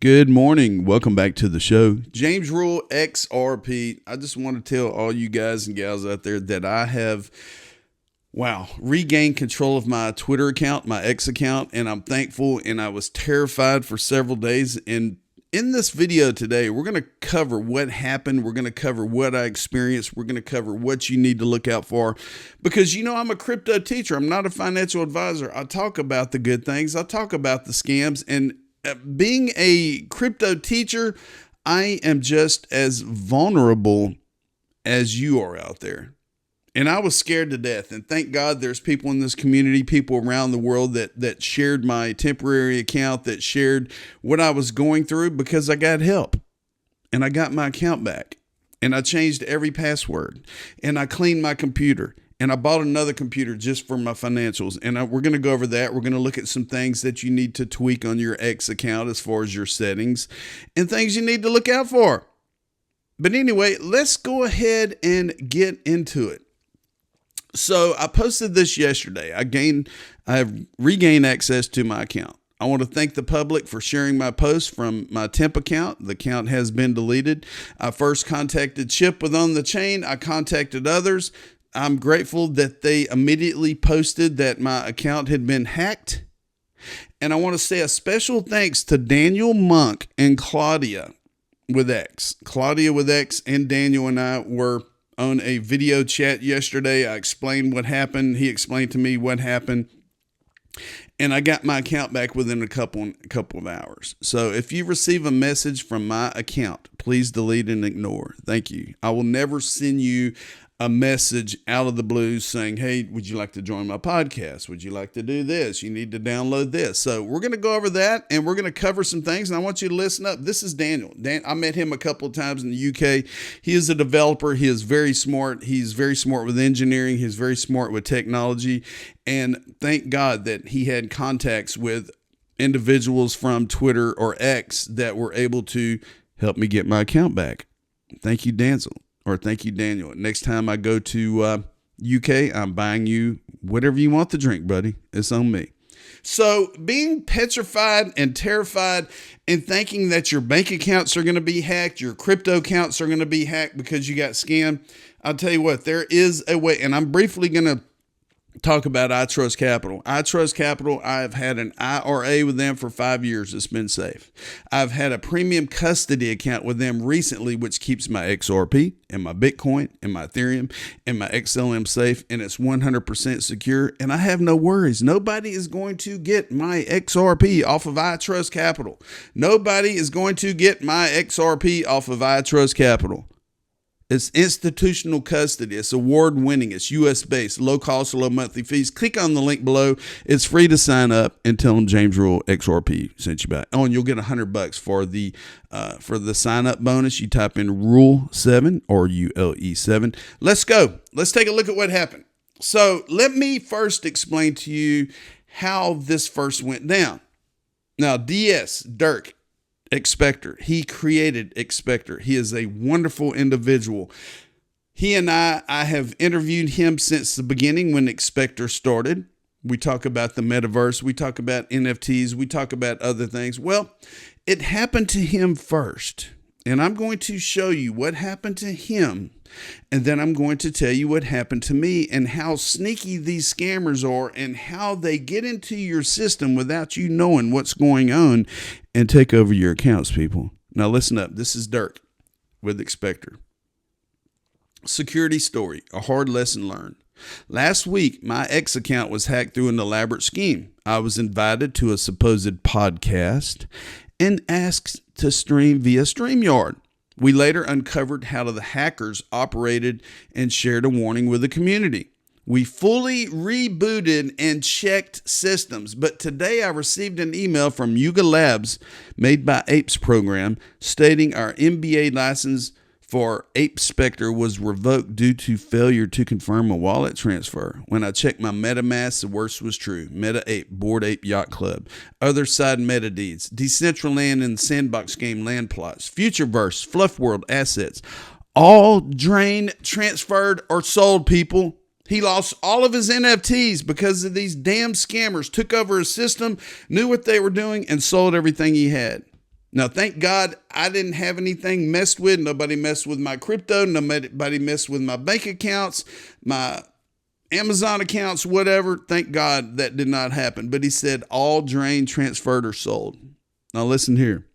Good morning. Welcome back to the show. James Rule, XRP. I just want to tell all you guys and gals out there that I have, regained control of my Twitter account, my X account, and I'm thankful, and I was terrified for several days. And in this video today, we're going to cover what happened. We're going to cover what I experienced. We're going to cover what you need to look out for because, I'm a crypto teacher. I'm not a financial advisor. I talk about the good things. I talk about the scams, and being a crypto teacher, I am just as vulnerable as you are out there. And I was scared to death. And thank God there's people in this community, people around the world that shared my temporary account, that shared what I was going through because I got help. And I got my account back. And I changed every password. And I cleaned my computer. And I bought another computer just for my financials. And we're going to go over that. We're going to look at some things that you need to tweak on your X account as far as your settings and things you need to look out for. But anyway, let's go ahead and get into it. So I posted this yesterday. I have regained access to my account. I want to thank the public for sharing my post from my temp account. The account has been deleted. I first contacted Chip with On the Chain. I contacted others. I'm grateful that they immediately posted that my account had been hacked. And I want to say a special thanks to Daniel Monk and Claudia with X. Claudia with X and Daniel and I were on a video chat yesterday. I explained what happened. He explained to me what happened. And I got my account back within a couple of hours. So if you receive a message from my account, please delete and ignore. Thank you. I will never send you a message out of the blue saying, hey, would you like to join my podcast? Would you like to do this? You need to download this. So we're going to go over that and we're going to cover some things. And I want you to listen up. This is Daniel. I met him a couple of times in the UK. He is a developer. He is very smart. He's very smart with engineering. He's very smart with technology. And thank God that he had contacts with individuals from Twitter or X that were able to help me get my account back. Thank you, Denzel. Or thank you, Daniel. Next time I go to UK, I'm buying you whatever you want to drink, buddy. It's on me. So being petrified and terrified and thinking that your bank accounts are going to be hacked, your crypto accounts are going to be hacked because you got scammed, I'll tell you what, there is a way. And I'm briefly going to talk about iTrustCapital. iTrustCapital, I've had an IRA with them for 5 years. It's been safe. I've had a premium custody account with them recently, which keeps my XRP and my Bitcoin and my Ethereum and my XLM safe, and it's 100% secure, and I have no worries. Nobody is going to get my XRP off of iTrustCapital. Nobody is going to get my XRP off of iTrustCapital. It's institutional custody. It's award-winning. It's U.S.-based, low cost, low monthly fees. Click on the link below. It's free to sign up and tell them James Rule XRP sent you back. Oh, and you'll get $100 for the sign-up bonus. You type in Rule 7 or ULE7. Let's go. Let's take a look at what happened. So let me first explain to you how this first went down. Now, Dirk Expector. He created Expector. He is a wonderful individual. He and I have interviewed him since the beginning when Expector started. We talk about the metaverse. We talk about NFTs. We talk about other things. Well, it happened to him first. And I'm going to show you what happened to him. And then I'm going to tell you what happened to me and how sneaky these scammers are and how they get into your system without you knowing what's going on and take over your accounts, people. Now listen up. This is Dirk with Expector. Security story, a hard lesson learned. Last week, my X account was hacked through an elaborate scheme. I was invited to a supposed podcast and asked to stream via StreamYard. We later uncovered how the hackers operated and shared a warning with the community. We fully rebooted and checked systems, but today I received an email from Yuga Labs, made by Apes program, stating our MBA license for Ape Spectre was revoked due to failure to confirm a wallet transfer. When I checked my MetaMask, the worst was true. Meta Ape, Bored Ape Yacht Club, Other Side MetaDeeds, Decentraland and Sandbox Game Land Plots, Futureverse, Fluff World assets, all drained, transferred, or sold, people. He lost all of his NFTs because of these damn scammers took over his system, knew what they were doing, and sold everything he had. Now, thank God I didn't have anything messed with. Nobody messed with my crypto. Nobody messed with my bank accounts, my Amazon accounts, whatever. Thank God that did not happen. But he said all drained, transferred, or sold. Now, listen here.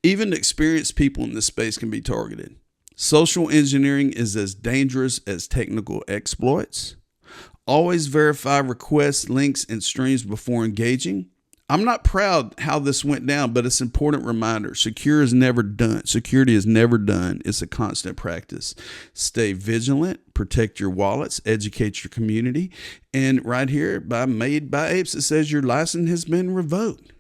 Even experienced people in this space can be targeted. Social engineering is as dangerous as technical exploits. Always verify requests, links, and streams before engaging. I'm not proud how this went down, but it's an important reminder. Security is never done. It's a constant practice. Stay vigilant, protect your wallets, educate your community. And right here by Made by Apes, it says your license has been revoked.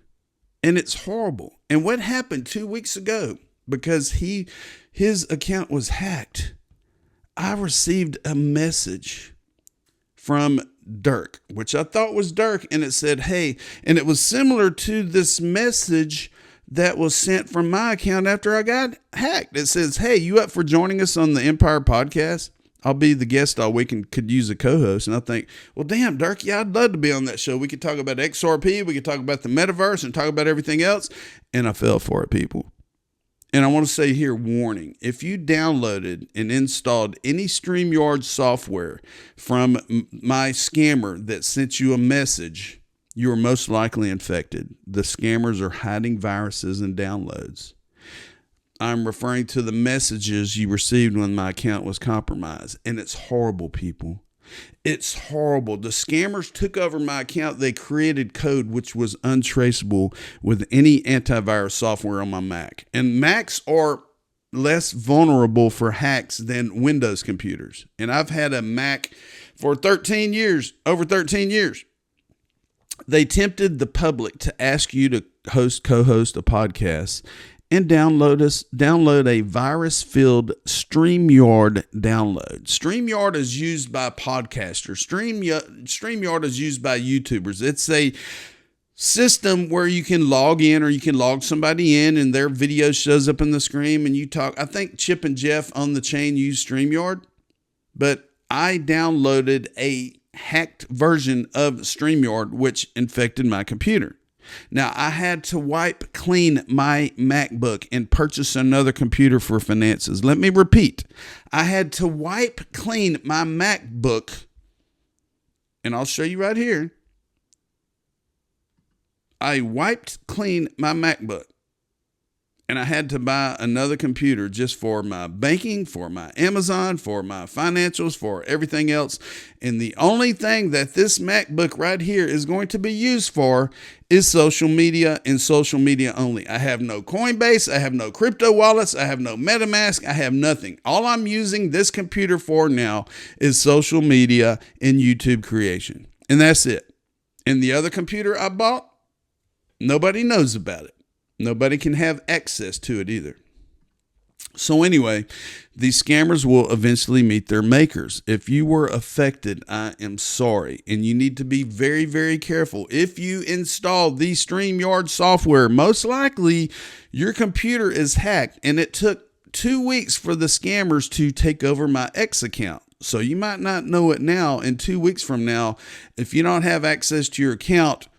And it's horrible. And what happened 2 weeks ago, because his account was hacked, I received a message from Dirk, which I thought was Dirk, and it said, hey, and it was similar to this message that was sent from my account after I got hacked. It says, hey, you up for joining us on the Empire podcast? I'll be the guest all week and could use a co-host. And I think, well, damn, Dirk, yeah, I'd love to be on that show. We could talk about XRP, we could talk about the metaverse and talk about everything else. And I fell for it, people. And I want to say here, warning, if you downloaded and installed any StreamYard software from my scammer that sent you a message, you are most likely infected. The scammers are hiding viruses and downloads. I'm referring to the messages you received when my account was compromised. And it's horrible, people. It's horrible. The scammers took over my account. They created code which was untraceable with any antivirus software on my Mac. And Macs are less vulnerable for hacks than Windows computers. And I've had a Mac for 13 years, over 13 years. They tempted the public to ask you to co-host a podcast and download a virus-filled StreamYard download. StreamYard is used by podcasters. StreamYard is used by YouTubers. It's a system where you can log in or you can log somebody in and their video shows up in the screen and you talk. I think Chip and Jeff on the chain use StreamYard, but I downloaded a hacked version of StreamYard, which infected my computer. Now, I had to wipe clean my MacBook and purchase another computer for finances. Let me repeat. I had to wipe clean my MacBook, and I'll show you right here. I wiped clean my MacBook, and I had to buy another computer just for my banking, for my Amazon, for my financials, for everything else. And the only thing that this MacBook right here is going to be used for is social media and social media only. I have no Coinbase. I have no crypto wallets. I have no MetaMask. I have nothing. All I'm using this computer for now is social media and YouTube creation. And that's it. And the other computer I bought, nobody knows about it. Nobody can have access to it either. So anyway, these scammers will eventually meet their makers. If you were affected, I am sorry. And you need to be very, very careful. If you install the StreamYard software, most likely your computer is hacked. And it took 2 weeks for the scammers to take over my X account. So you might not know it now. And 2 weeks from now, if you don't have access to your account,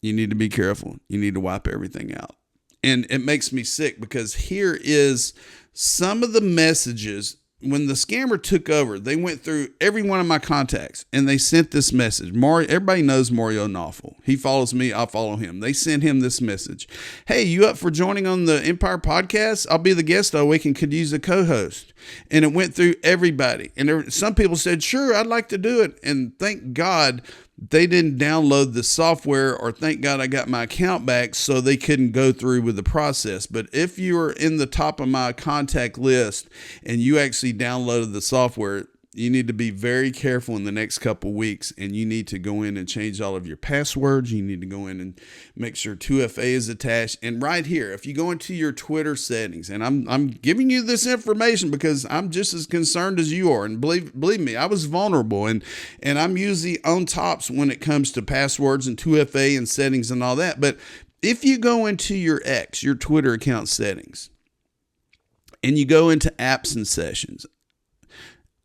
you need to be careful. You need to wipe everything out. And it makes me sick because here is some of the messages. When the scammer took over, they went through every one of my contacts and they sent this message. Everybody knows Mario Nawful. He follows me. I follow him. They sent him this message. Hey, you up for joining on the Empire podcast? I'll be the guest all week and could use a co-host. And it went through everybody. And some people said, sure, I'd like to do it. And thank God they didn't download the software, or thank God I got my account back so they couldn't go through with the process. But if you are in the top of my contact list and you actually downloaded the software, you need to be very careful in the next couple weeks, and you need to go in and change all of your passwords. You need to go in and make sure 2FA is attached. And right here, if you go into your Twitter settings, and I'm giving you this information because I'm just as concerned as you are. And believe me, I was vulnerable, and I'm usually on tops when it comes to passwords and 2FA and settings and all that. But if you go into your X, your Twitter account settings, and you go into apps and sessions,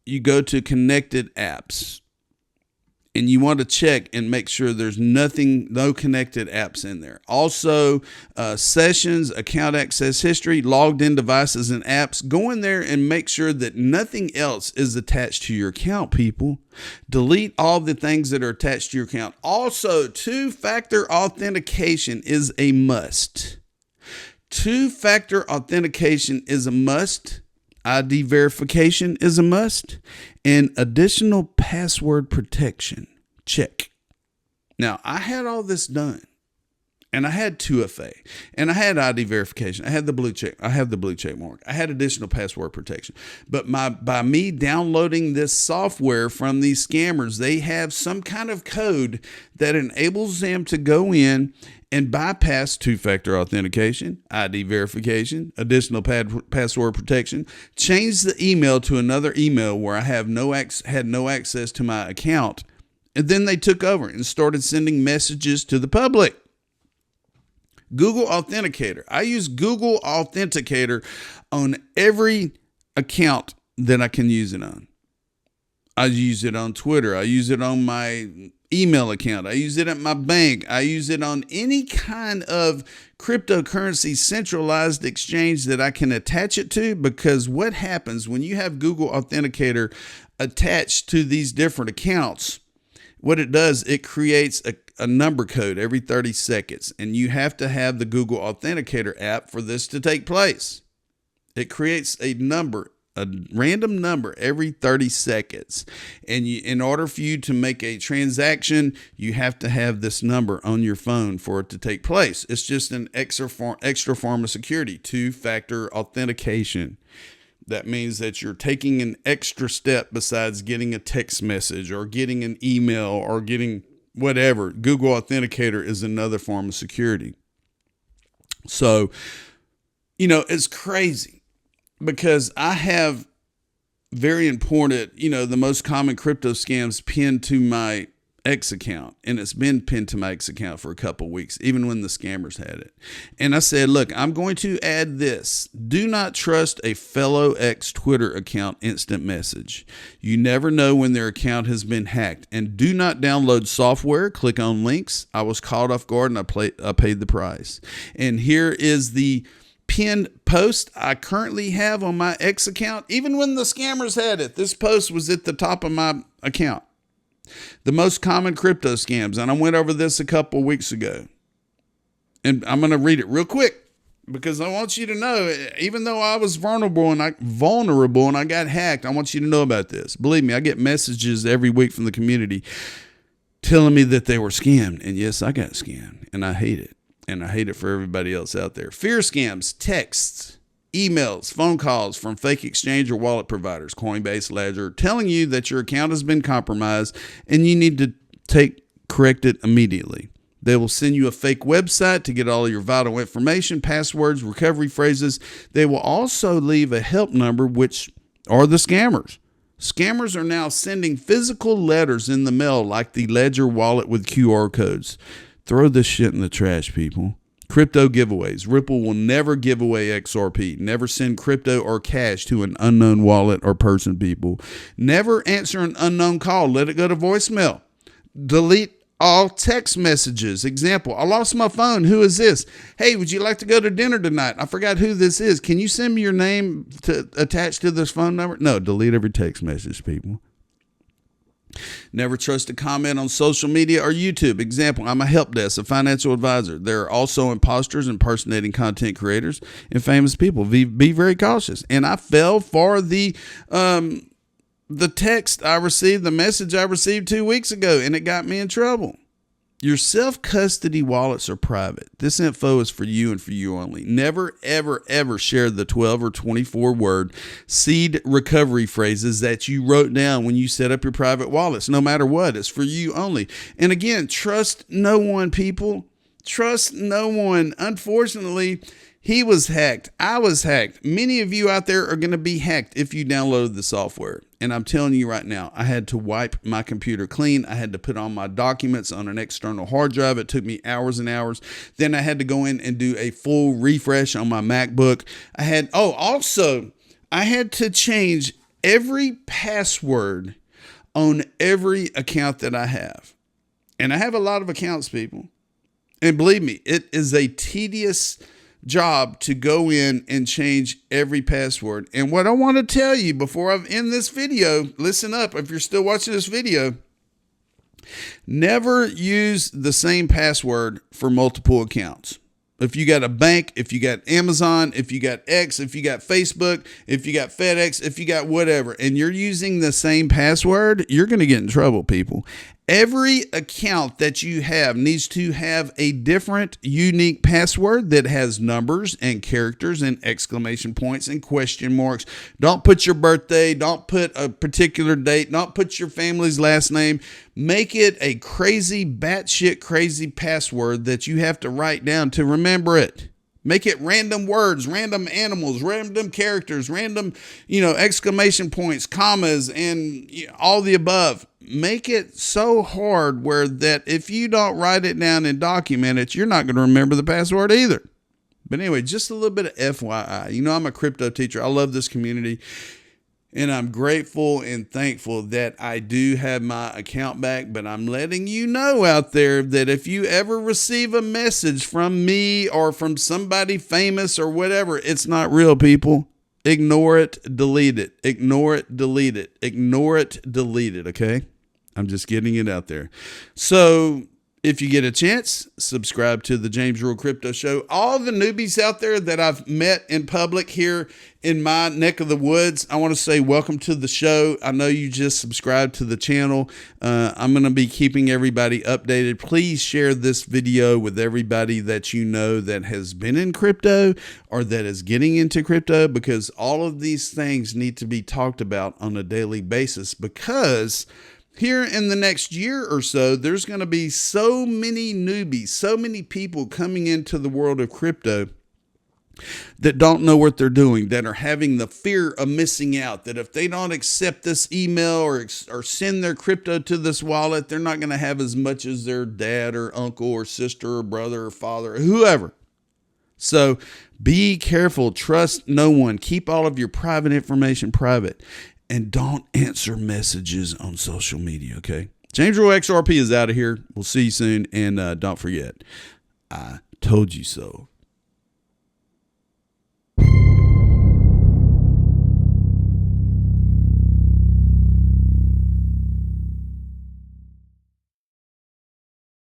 you go to connected apps, And you want to check and make sure there's no connected apps in there. Also, sessions, account access history, logged in devices and apps. Go in there and make sure that nothing else is attached to your account, people. Delete all the things that are attached to your account. Also, two-factor authentication is a must. Two-factor authentication is a must. ID verification is a must, and additional password protection. Check. Now, I had all this done, and I had 2FA, and I had ID verification. I had the blue check. I have the blue check mark. I had additional password protection. But by me downloading this software from these scammers, they have some kind of code that enables them to go in and bypass two-factor authentication, ID verification, additional password protection, change the email to another email where I had no access to my account, and then they took over and started sending messages to the public. Google Authenticator. I use Google Authenticator on every account that I can use it on. I use it on Twitter. I use it on my email account. I use it at my bank. I use it on any kind of cryptocurrency centralized exchange that I can attach it to, because what happens when you have Google Authenticator attached to these different accounts, what it does, it creates a number code every 30 seconds, and you have to have the Google Authenticator app for this to take place. It creates a random number every 30 seconds. And in order for you to make a transaction, you have to have this number on your phone for it to take place. It's just an extra form of security, two-factor authentication. That means that you're taking an extra step besides getting a text message or getting an email or getting whatever. Google Authenticator is another form of security. So, it's crazy, because I have very important, the most common crypto scams pinned to my X account. And it's been pinned to my X account for a couple weeks, even when the scammers had it. And I said, look, I'm going to add this. Do not trust a fellow X Twitter account instant message. You never know when their account has been hacked. And do not download software. Click on links. I was caught off guard and I paid the price. And here is the pinned post I currently have on my X account. Even when the scammers had it, this post was at the top of my account. The most common crypto scams. And I went over this a couple weeks ago. And I'm going to read it real quick, because I want you to know, even though I was vulnerable and I got hacked, I want you to know about this. Believe me, I get messages every week from the community telling me that they were scammed. And yes, I got scammed, and I hate it. And I hate it for everybody else out there. Fear scams, texts, emails, phone calls from fake exchange or wallet providers, Coinbase, Ledger, telling you that your account has been compromised and you need to correct it immediately. They will send you a fake website to get all your vital information, passwords, recovery phrases. They will also leave a help number, which are the scammers. Scammers are now sending physical letters in the mail, like the Ledger wallet with QR codes. Throw this shit in the trash, people. Crypto giveaways. Ripple will never give away XRP. Never send crypto or cash to an unknown wallet or person, people. Never answer an unknown call. Let it go to voicemail. Delete all text messages. Example, I lost my phone. Who is this? Hey, would you like to go to dinner tonight? I forgot who this is. Can you send me your name to attach to this phone number? No, delete every text message, people. Never trust a comment on social media or YouTube. Example, I'm a help desk, a financial advisor. There are also imposters impersonating content creators and famous people. Be very cautious. And I fell for the text I received, the message I received 2 weeks ago, and it got me in trouble. Your self-custody wallets are private. This info is for you and for you only. Never, ever, ever share the 12 or 24 word seed recovery phrases that you wrote down when you set up your private wallets. No matter what, it's for you only. And again, trust no one, people. Trust no one. Unfortunately, he was hacked. I was hacked. Many of you out there are going to be hacked if you download the software. And I'm telling you right now, I had to wipe my computer clean. I had to put all my documents on an external hard drive. It took me hours and hours. Then I had to go in and do a full refresh on my MacBook. I had to change every password on every account that I have. And I have a lot of accounts, people. And believe me, it is a tedious job to go in and change every password. And what I want to tell you before I end this video, listen up if you're still watching this video, never use the same password for multiple accounts. If you got a bank, if you got Amazon, if you got X, if you got Facebook, if you got FedEx, if you got whatever, and you're using the same password, you're going to get in trouble, people. Every account that you have needs to have a different, unique password that has numbers and characters and exclamation points and question marks. Don't put your birthday. Don't put a particular date. Don't put your family's last name. Make it a crazy, batshit crazy password that you have to write down to remember it. Make it random words, random animals, random characters, random, exclamation points, commas, and all the above. Make it so hard where that if you don't write it down and document it, you're not going to remember the password either. But anyway, just a little bit of FYI. I'm a crypto teacher. I love this community. And I'm grateful and thankful that I do have my account back, but I'm letting you know out there that if you ever receive a message from me or from somebody famous or whatever, it's not real, people. Ignore it, delete it. Ignore it, delete it. Ignore it, delete it, okay? I'm just getting it out there. So if you get a chance, subscribe to the James Rule Crypto Show. All the newbies out there that I've met in public here in my neck of the woods, I want to say welcome to the show. I know you just subscribed to the channel. I'm going to be keeping everybody updated. Please share this video with everybody that you know that has been in crypto or that is getting into crypto, because all of these things need to be talked about on a daily basis, because here in the next year or so, there's going to be so many newbies, so many people coming into the world of crypto that don't know what they're doing, that are having the fear of missing out, that if they don't accept this email or send their crypto to this wallet, they're not going to have as much as their dad or uncle or sister or brother or father or whoever. So be careful. Trust no one. Keep all of your private information private. And don't answer messages on social media, okay? James Rule XRP is out of here. We'll see you soon. And don't forget, I told you so.